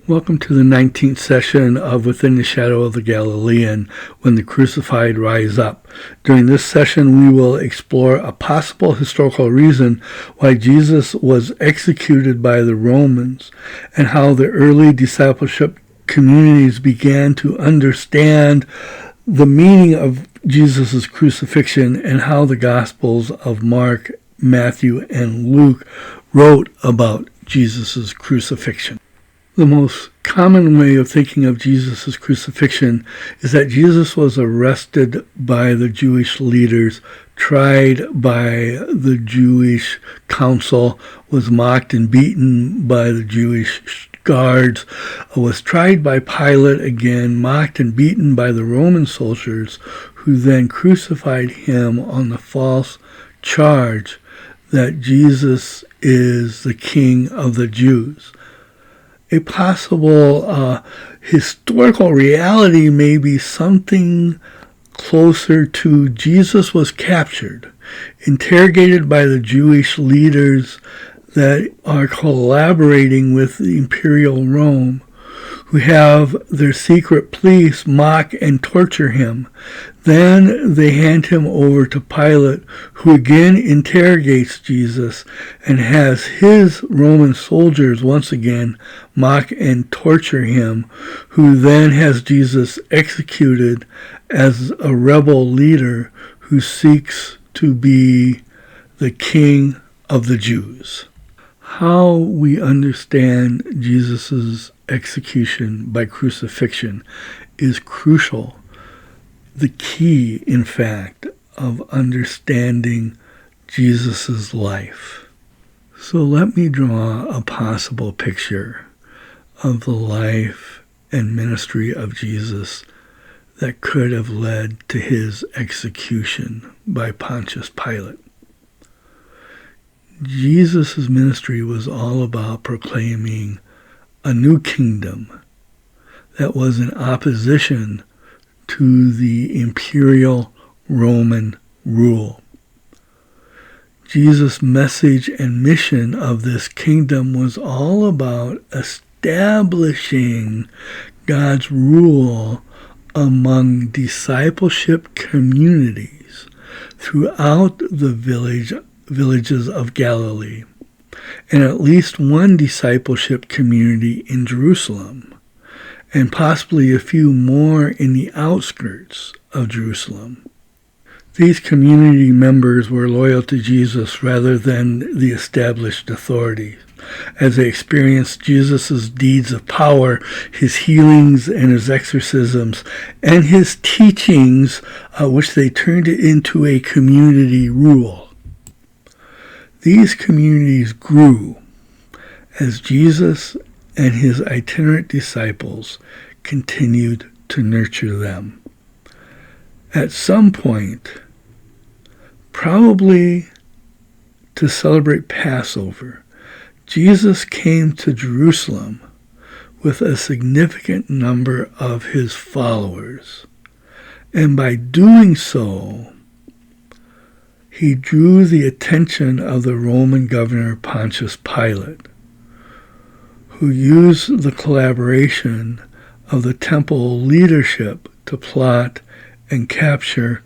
Welcome to the 19th session of Within the Shadow of the Galilean, When the Crucified Rise Up. During this session, we will explore a possible historical reason why Jesus was executed by the Romans and how the early discipleship communities began to understand the meaning of Jesus' crucifixion and how the Gospels of Mark, Matthew, and Luke wrote about Jesus' crucifixion. The most common way of thinking of Jesus' crucifixion is that Jesus was arrested by the Jewish leaders, tried by the Jewish council, was mocked and beaten by the Jewish guards, was tried by Pilate again, mocked and beaten by the Roman soldiers, who then crucified him on the false charge that Jesus is the King of the Jews. A possible historical reality may be something closer to Jesus was captured, interrogated by the Jewish leaders that are collaborating with the imperial Rome, who have their secret police mock and torture him. Then they hand him over to Pilate, who again interrogates Jesus and has his Roman soldiers once again mock and torture him, who then has Jesus executed as a rebel leader who seeks to be the King of the Jews. How we understand Jesus' execution by crucifixion is crucial, the key, in fact, of understanding Jesus' life. So let me draw a possible picture of the life and ministry of Jesus that could have led to his execution by Pontius Pilate. Jesus' ministry was all about proclaiming a new kingdom that was in opposition to the imperial Roman rule. Jesus' message and mission of this kingdom was all about establishing God's rule among discipleship communities throughout the villages of Galilee, and at least one discipleship community in Jerusalem, and possibly a few more in the outskirts of Jerusalem. These community members were loyal to Jesus rather than the established authorities, as they experienced Jesus' deeds of power, his healings and his exorcisms, and his teachings, which they turned it into a community rule. These communities grew as Jesus and his itinerant disciples continued to nurture them. At some point, probably to celebrate Passover, Jesus came to Jerusalem with a significant number of his followers, and by doing so, he drew the attention of the Roman governor Pontius Pilate, who used the collaboration of the temple leadership to plot and capture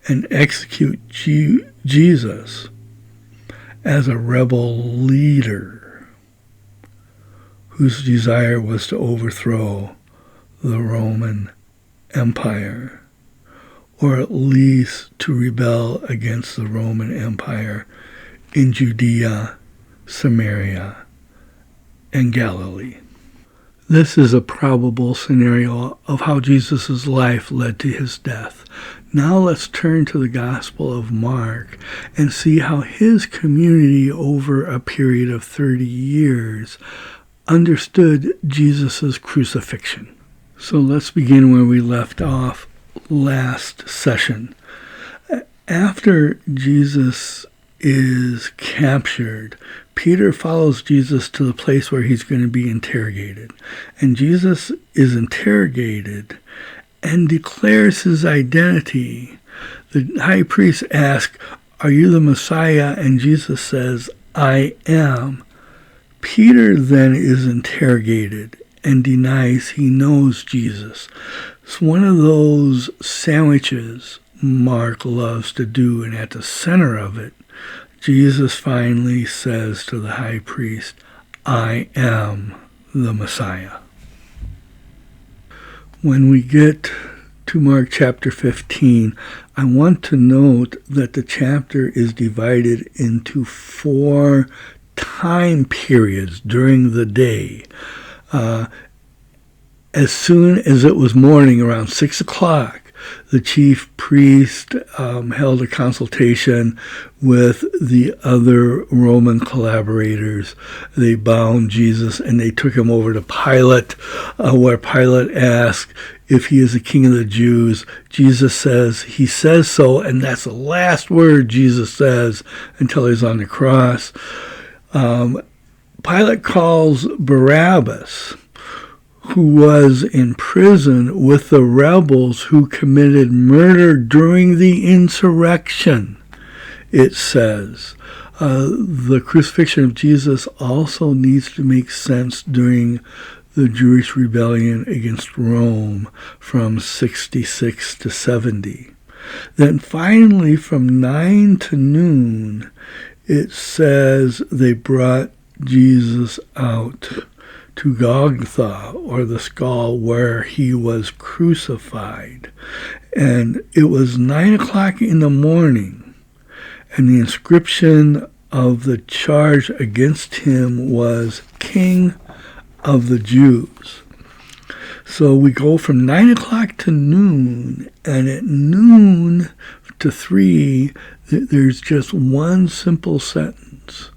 and execute Jesus as a rebel leader whose desire was to overthrow the Roman Empire, or at least to rebel against the Roman Empire in Judea, Samaria, and Galilee. This is a probable scenario of how Jesus' life led to his death. Now let's turn to the Gospel of Mark and see how his community over a period of 30 years understood Jesus' crucifixion. So let's begin where we left off last session. After Jesus is captured, Peter follows Jesus to the place where he's going to be interrogated. And Jesus is interrogated and declares his identity. The high priest asks, "Are you the Messiah?" And Jesus says, "I am." Peter then is interrogated and denies he knows Jesus. It's one of those sandwiches Mark loves to do, and at the center of it, Jesus finally says to the high priest, "I am the Messiah." When we get to Mark chapter 15, I want to note that the chapter is divided into 4 time periods during the day. As soon as it was morning, around 6 o'clock, the chief priest held a consultation with the other Roman collaborators. They bound Jesus and they took him over to Pilate, where Pilate asked if he is the king of the Jews. Jesus says he says so, and that's the last word Jesus says until he's on the cross. Pilate calls Barabbas, who was in prison with the rebels who committed murder during the insurrection, it says. The crucifixion of Jesus also needs to make sense during the Jewish rebellion against Rome from 66 to 70. Then finally, from 9 to noon, it says they brought Jesus out to Golgotha, or the skull where he was crucified. And it was 9 o'clock in the morning, and the inscription of the charge against him was King of the Jews. So we go from 9 o'clock to noon, and at noon to 3, there's just one simple sentence.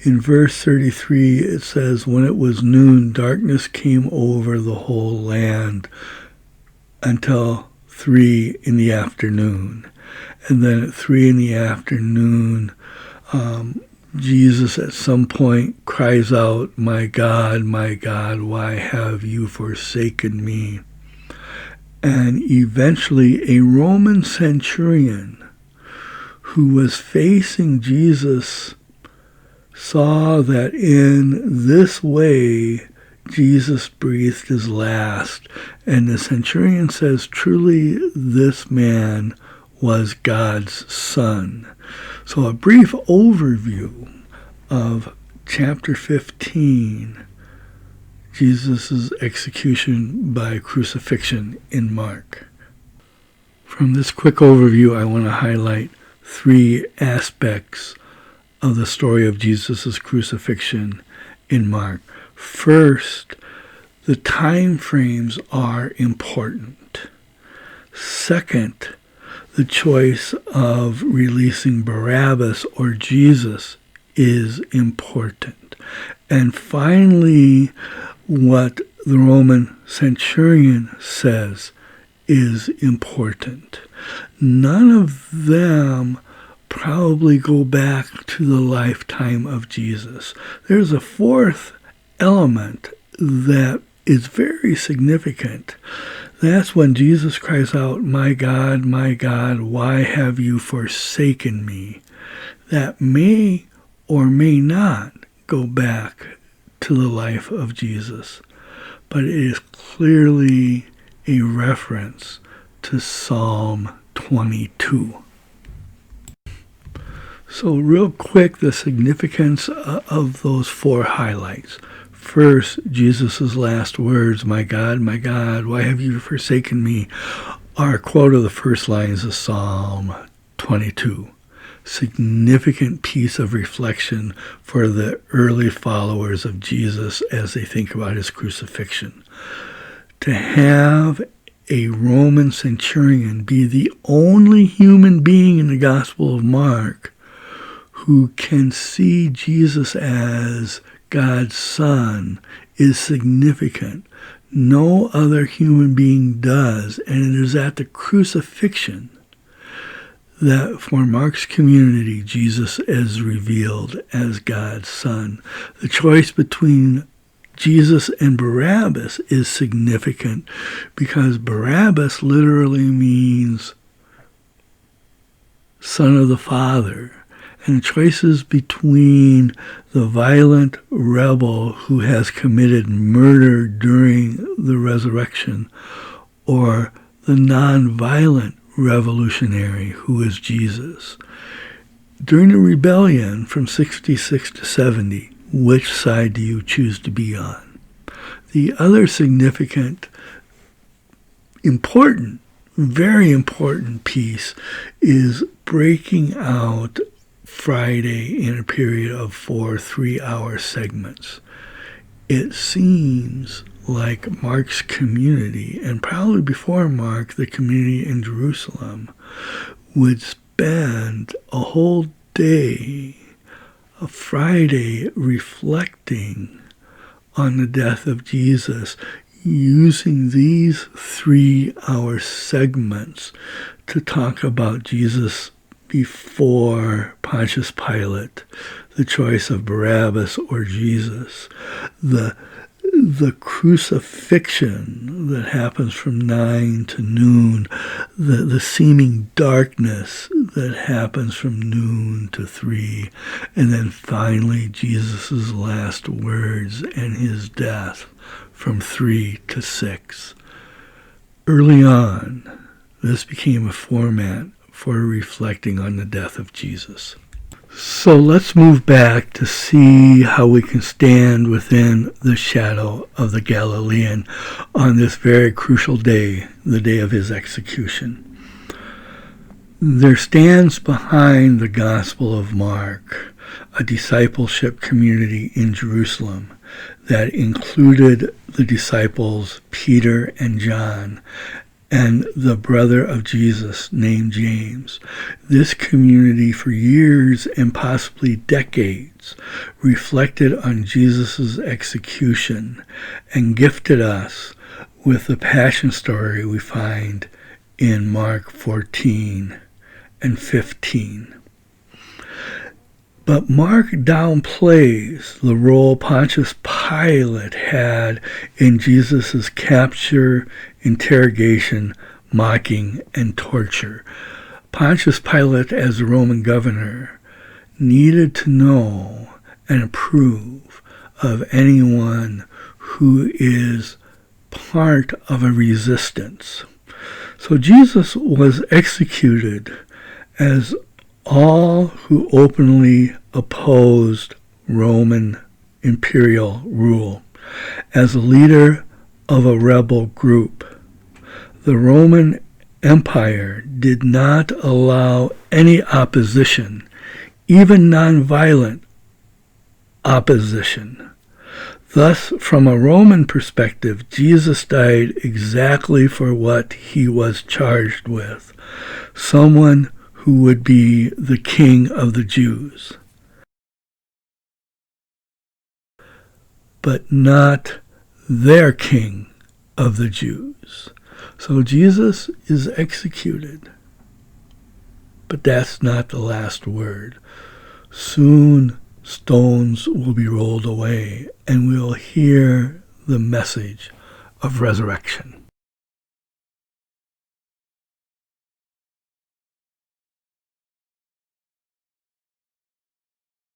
In verse 33, it says, "When it was noon, darkness came over the whole land until 3 in the afternoon." And then at 3 in the afternoon, Jesus at some point cries out, my God, why have you forsaken me?" And eventually a Roman centurion who was facing Jesus saw that in this way Jesus breathed his last. And the centurion says, truly this man was God's son. So a brief overview of chapter 15, Jesus' execution by crucifixion in Mark. From this quick overview, I want to highlight 3 aspects of the story of Jesus' crucifixion in Mark. First, the time frames are important. Second, the choice of releasing Barabbas or Jesus is important. And finally, what the Roman centurion says is important. None of them probably go back to the lifetime of Jesus. There's a 4th element that is very significant. That's when Jesus cries out, my God, why have you forsaken me?" That may or may not go back to the life of Jesus, but it is clearly a reference to Psalm 22. So real quick, the significance of those 4 highlights. First, Jesus' last words, my God, why have you forsaken me?" are a quote of the first lines of Psalm 22. Significant piece of reflection for the early followers of Jesus as they think about his crucifixion. To have a Roman centurion be the only human being in the Gospel of Mark who can see Jesus as God's son is significant. No other human being does, and it is at the crucifixion that for Mark's community, Jesus is revealed as God's son. The choice between Jesus and Barabbas is significant because Barabbas literally means son of the Father. and choices between the violent rebel who has committed murder during the resurrection or the nonviolent revolutionary who is Jesus. During the rebellion from 66 to 70, which side do you choose to be on? The other significant, important, very important piece is breaking out Friday in a period of 4 3-hour segments. It seems like Mark's community, and probably before Mark, the community in Jerusalem, would spend a whole day, a Friday, reflecting on the death of Jesus, using these 3-hour segments to talk about Jesus before Pontius Pilate, the choice of Barabbas or Jesus, the crucifixion that happens from 9 to noon, the seeming darkness that happens from noon to 3, and then finally Jesus' last words and his death from 3 to 6. Early on, this became a format for reflecting on the death of Jesus. So let's move back to see how we can stand within the shadow of the Galilean on this very crucial day, the day of his execution. There stands behind the Gospel of Mark a discipleship community in Jerusalem that included the disciples Peter and John, and the brother of Jesus named James. This community for years and possibly decades reflected on Jesus' execution and gifted us with the passion story we find in Mark 14 and 15. But Mark downplays the role Pontius Pilate had in Jesus' capture, interrogation, mocking, and torture. Pontius Pilate, as the Roman governor, needed to know and approve of anyone who is part of a resistance. So Jesus was executed as all who openly opposed Roman imperial rule. As a leader of a rebel group, the Roman Empire did not allow any opposition, even nonviolent opposition. Thus, from a Roman perspective, Jesus died exactly for what he was charged with, someone who would be the king of the Jews, but not their king of the Jews. So Jesus is executed, but that's not the last word. Soon stones will be rolled away, and we'll hear the message of resurrection.